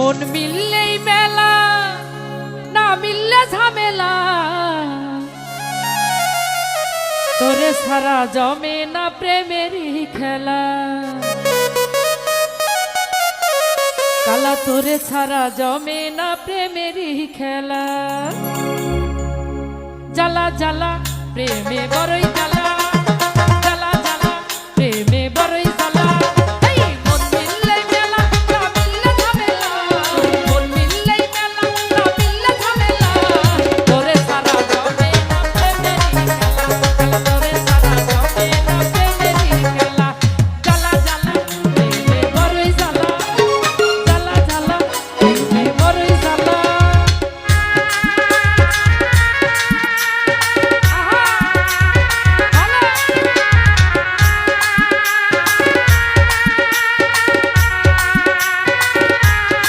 মন মিললেই মেলা, না মিললে ঝামেলা। তোরে ছাড়া জমে না প্রেমেরই খেলা। কালা তোরে ছাড়া জমে না প্রেমেরই খেলা। জ্বালা জ্বালা প্রেমে বড়ই